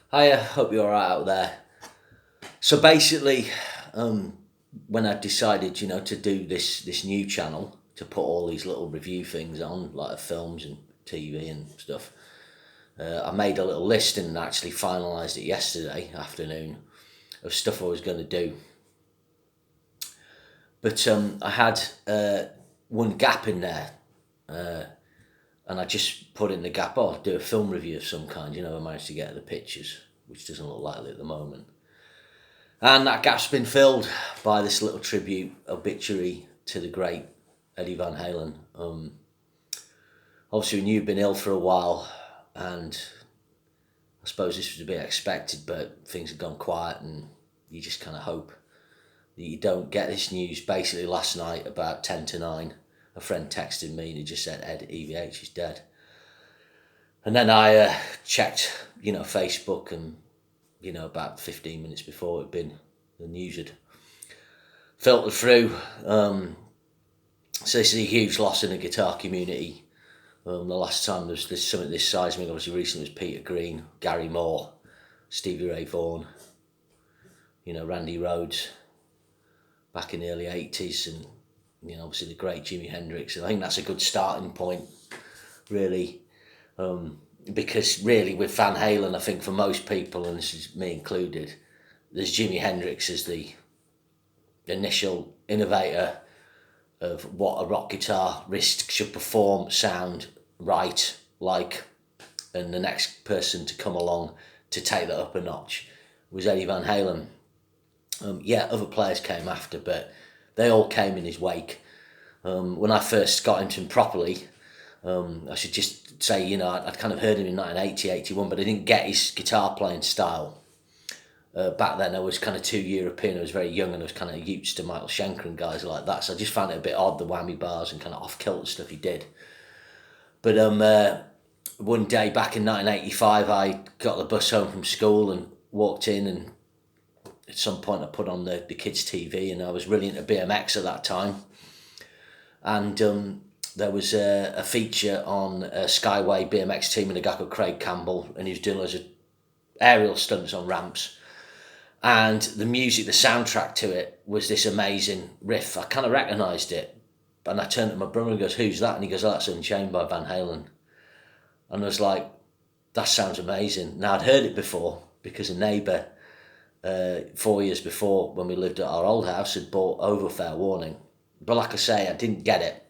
Hiya, hope you're alright out there. So basically, um, when I decided, to do this new channel to put all these little review things on, like films and TV and stuff, I made a little list and actually finalised it yesterday afternoon of stuff I was going to do. But I had one gap in there, and I just put in the gap. Oh, do a film review of some kind. I managed to get the pictures, which doesn't look likely at the moment. And that gap's been filled by this little tribute obituary to the great Eddie Van Halen. Obviously, we knew he'd been ill for a while, and I suppose this was to be expected, but things had gone quiet, and you just kind of hope that you don't get this news. Basically, last night, about 10 to 9, a friend texted me and he just said, Ed, EVH is dead. And then I checked, Facebook, and about 15 minutes before the news had filtered through. So this is a huge loss in the guitar community. The last time there's something this seismic, obviously recently, was Peter Green, Gary Moore, Stevie Ray Vaughan, Randy Rhoads back in the early 80s, and obviously the great Jimi Hendrix. And I think that's a good starting point, really. Because really with Van Halen, I think for most people, and this is me included, there's Jimi Hendrix as the initial innovator of what a rock guitarist should perform, sound, right, like, and the next person to come along to take that up a notch was Eddie Van Halen. Other players came after, but they all came in his wake. When I first got into him properly, I should just say, I'd kind of heard him in 1980, 81, but I didn't get his guitar playing style. Back then I was kind of too European, I was very young, and I was kind of used to Michael Schenker and guys like that, so I just found it a bit odd, the whammy bars and kind of off-kilter stuff he did. But one day back in 1985, I got the bus home from school and walked in, and at some point I put on the kids' TV, and I was really into BMX at that time. And there was a feature on a Skyway BMX team and a guy called Craig Campbell, and he was doing loads of aerial stunts on ramps. And the music, the soundtrack to it, was this amazing riff. I kind of recognised it. And I turned to my brother and goes, "Who's that?" And he goes, "Oh, that's Unchained by Van Halen." And I was like, that sounds amazing. Now, I'd heard it before because a neighbour, 4 years before, when we lived at our old house, had bought Over Fair Warning. But like I say, I didn't get it.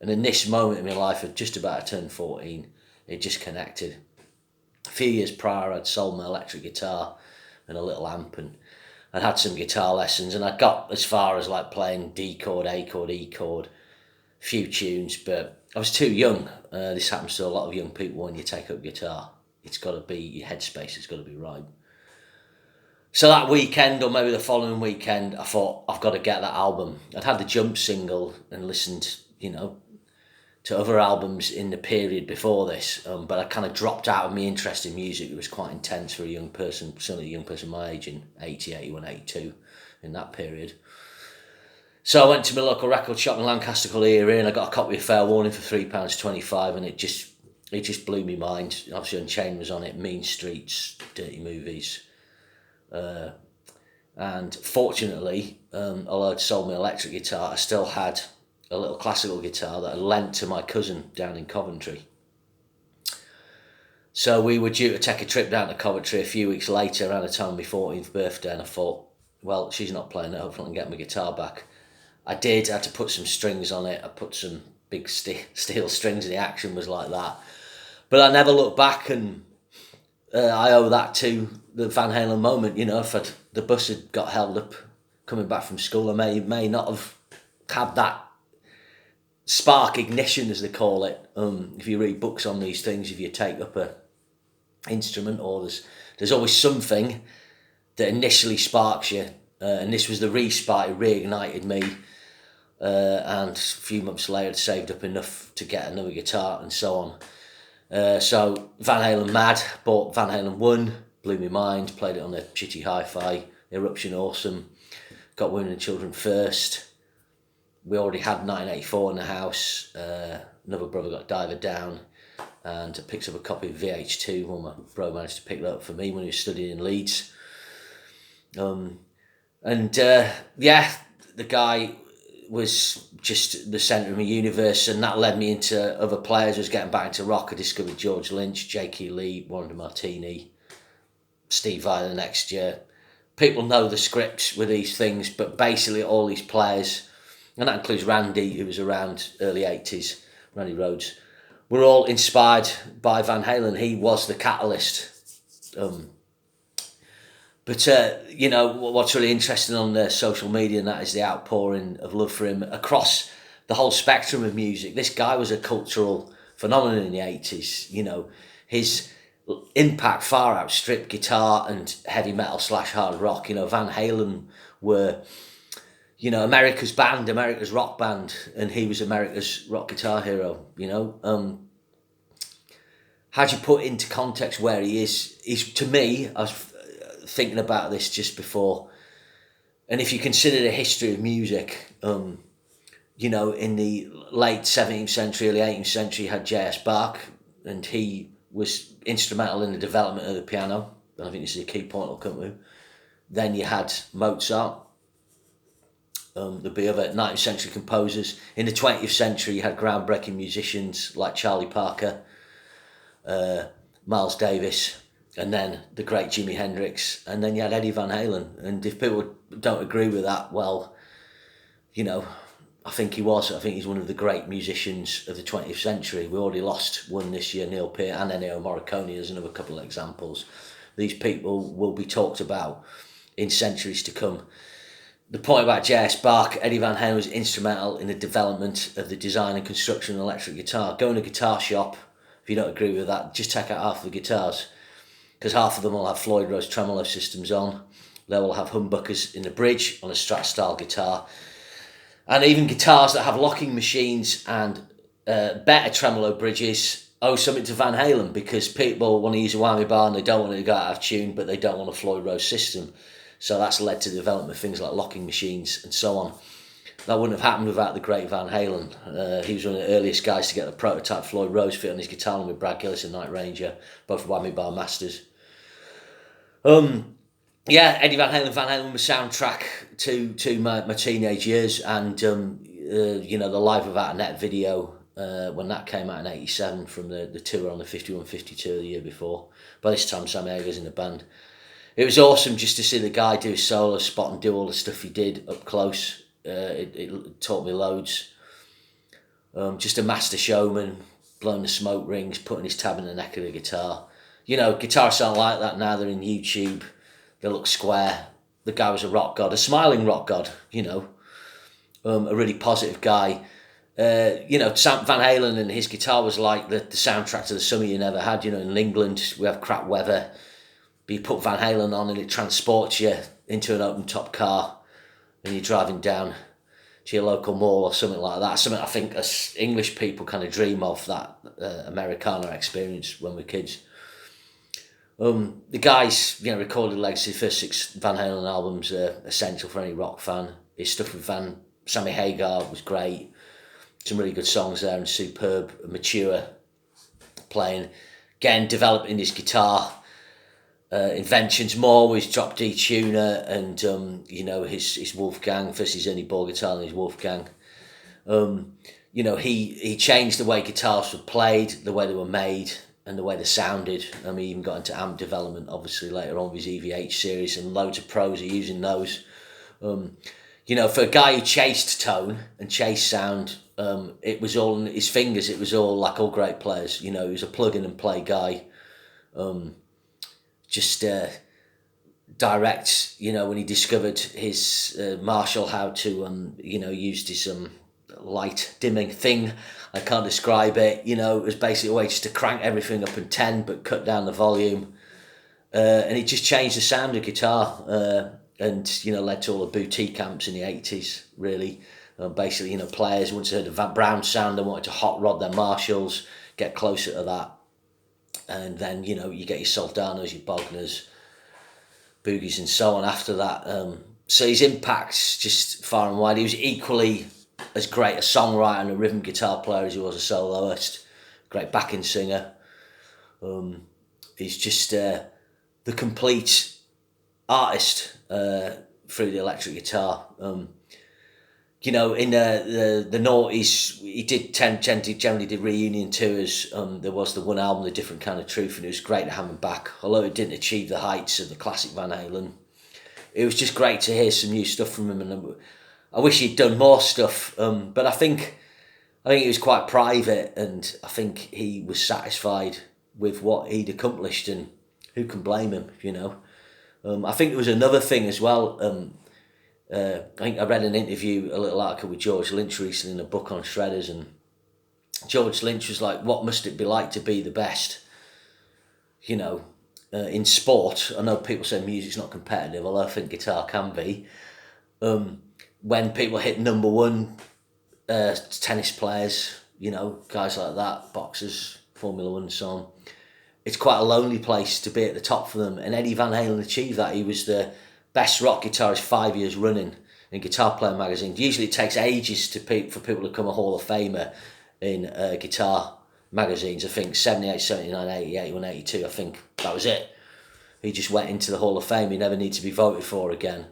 And in this moment in my life, of just about to turn 14, it just connected. A few years prior, I'd sold my electric guitar and a little amp, and I'd had some guitar lessons, and I got as far as like playing D chord, A chord, E chord, few tunes, but I was too young. This happens to a lot of young people when you take up guitar. It's got to be, your headspace has got to be right. So that weekend, or maybe the following weekend, I thought, I've got to get that album. I'd had the Jump single and listened, to other albums in the period before this, but I kind of dropped out of my interest in music. It was quite intense for a young person, certainly a young person my age in 80, 81, 82, in that period. So I went to my local record shop in Lancaster called Erie, and I got a copy of Fair Warning for £3.25, and it just blew me mind. Obviously Unchained was on it, Mean Streets, Dirty Movies. And fortunately, although I'd sold my electric guitar, I still had a little classical guitar that I lent to my cousin down in Coventry. So we were due to take a trip down to Coventry a few weeks later, around the time of my 14th birthday, and I thought, well, she's not playing it, hopefully I can get my guitar back. I did. I had to put some strings on it. I put some big steel strings, and the action was like that. But I never looked back, and I owe that to the Van Halen moment. If the bus had got held up coming back from school, I may not have had that spark ignition, as they call it. If you read books on these things, if you take up a instrument, or there's always something that initially sparks you, and this was the re-spark. It reignited me, and a few months later I'd saved up enough to get another guitar and so on. So Van Halen mad, bought Van Halen 1, blew my mind, played it on a shitty hi-fi, Eruption awesome, got Women and Children first. We already had 1984 in the house. Another brother got Diver Down. and I picked up a copy of VH2. Well, my bro managed to pick that up for me when he was studying in Leeds. The guy was just the centre of my universe, and that led me into other players. I was getting back into rock. I discovered George Lynch, J.Q. Lee, Warren DeMartini, Steve Vai the next year. People know the scripts with these things, but basically all these players, and that includes Randy, who was around early 80s, Randy Rhoads, were all inspired by Van Halen. He was the catalyst. What's really interesting on the social media, and that is the outpouring of love for him across the whole spectrum of music. This guy was a cultural phenomenon in the 80s. His impact far outstripped guitar and heavy metal / hard rock. Van Halen were, America's band, America's rock band, and he was America's rock guitar hero. How do you put into context where he is? He's, to me, I was thinking about this just before, and if you consider the history of music, in the late 17th century, early 18th century, you had J.S. Bach, and he was instrumental in the development of the piano. I think this is a key point I'll come to. Then you had Mozart. There'd be other 19th century composers. In the 20th century, you had groundbreaking musicians like Charlie Parker, Miles Davis, and then the great Jimi Hendrix, and then you had Eddie Van Halen. And if people don't agree with that, well, I think he was. I think he's one of the great musicians of the 20th century. We already lost one this year, Neil Peart, and Ennio Morricone. There's another couple of examples. These people will be talked about in centuries to come. The point about J.S. Bach, Eddie Van Halen was instrumental in the development of the design and construction of an electric guitar. Go in a guitar shop, if you don't agree with that, just check out half of the guitars, because half of them will have Floyd Rose tremolo systems on. They will have humbuckers in the bridge on a Strat style guitar. And even guitars that have locking machines and better tremolo bridges owe something to Van Halen, because people want to use a whammy bar and they don't want it to go out of tune, but they don't want a Floyd Rose system. So that's led to the development of things like locking machines and so on. That wouldn't have happened without the great Van Halen. He was one of the earliest guys to get the prototype Floyd Rose fit on his guitar, along with Brad Gillis and Night Ranger, both whammy bar masters. Eddie Van Halen was soundtrack to my teenage years, and the Live Without a Net video, when that came out in 87 from the tour on the 51-52 the year before. By this time Sammy Hagar's in the band. It was awesome just to see the guy do his solo spot and do all the stuff he did up close. It taught me loads. Just a master showman, blowing the smoke rings, putting his tab in the neck of the guitar. Guitarists aren't like that now. They're in YouTube. They look square. The guy was a rock god, a smiling rock god, a really positive guy. Van Halen and his guitar was like the soundtrack to the summer you never had. In England, we have crap weather, but you put Van Halen on and it transports you into an open-top car and you're driving down to your local mall or something like that. Something I think us English people kind of dream of, that Americana experience when we're kids. The guy's recorded legacy, the first 6 Van Halen albums are essential for any rock fan. His stuff with Sammy Hagar was great. Some really good songs there, and superb, mature playing. Again, developing his guitar inventions more with his drop D tuner and his Wolfgang, first his Ernie Ball guitar and his Wolfgang. He changed the way guitars were played, the way they were made, and the way they sounded. He even got into amp development, obviously, later on with his EVH series, and loads of pros are using those. For a guy who chased tone and chased sound, it was all in his fingers. It was all like all great players. He was a plug-in and play guy. Direct, when he discovered his Marshall, how to, used his light dimming thing. I can't describe it. It was basically a way just to crank everything up in 10 but cut down the volume. And it just changed the sound of guitar and led to all the boutique amps in the 80s, really. Players, once they heard the Brown sound, they wanted to hot rod their Marshalls, get closer to that. And then, you get your Soldanos, your Bogners, Boogies and so on after that. So his impact's just far and wide. He was equally as great a songwriter and a rhythm guitar player as he was a soloist. Great backing singer. He's just the complete artist through the electric guitar. You know, in the noughties, he did generally did reunion tours. There was the one album, The Different Kind of Truth, and it was great to have him back. Although it didn't achieve the heights of the classic Van Halen, it was just great to hear some new stuff from him. And I wish he'd done more stuff. But I think he was quite private, and I think he was satisfied with what he'd accomplished, and who can blame him, you know. I think there was another thing as well. I think I read an interview, a little article with George Lynch recently in a book on shredders, and George Lynch was like, what must it be like to be the best, you know, in sport? I know people say music's not competitive, although I think guitar can be. When people hit number one, tennis players, you know, guys like that, boxers, Formula One and so on, it's quite a lonely place to be at the top for them. And Eddie Van Halen achieved that. He was the best rock guitarist 5 years running in Guitar Player magazine. Usually it takes ages for people to become a Hall of Famer in guitar magazines. I think 78, 79, 80, 81, 82, I think that was it. He just went into the Hall of Fame. He never needed to be voted for again.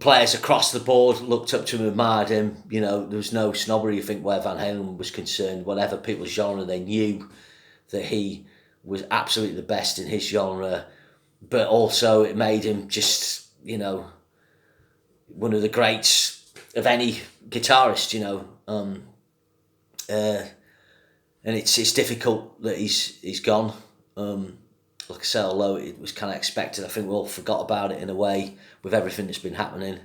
Players across the board looked up to him, admired him. You know, there was no snobbery, I think, where Van Halen was concerned. Whatever people's genre, they knew that he was absolutely the best in his genre. But also it made him just, you know, one of the greats of any guitarist, you know. And it's difficult that he's gone. Like I say, although it was kind of expected, I think we all forgot about it in a way with everything that's been happening.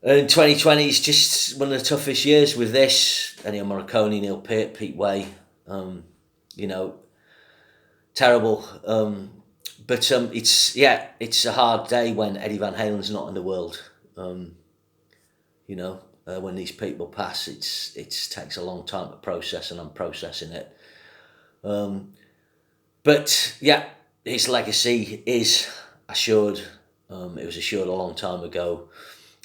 And 2020 is just one of the toughest years with this. Ennio Morricone, Neil Peart, Pete Way, you know, terrible. But it's a hard day when Eddie Van Halen's not in the world. You know, when these people pass, it takes a long time to process, and I'm processing it. But yeah, his legacy is assured. It was assured a long time ago,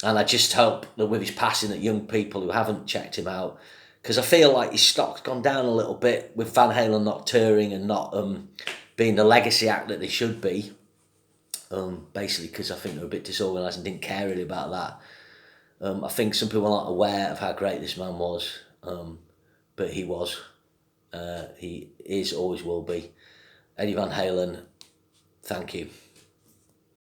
and I just hope that with his passing, that young people who haven't checked him out, because I feel like his stock's gone down a little bit with Van Halen not touring and not being the legacy act that they should be. Basically, because I think they're a bit disorganised and didn't care really about that. I think some people aren't aware of how great this man was, but he was. He is, always will be. Eddie Van Halen, thank you.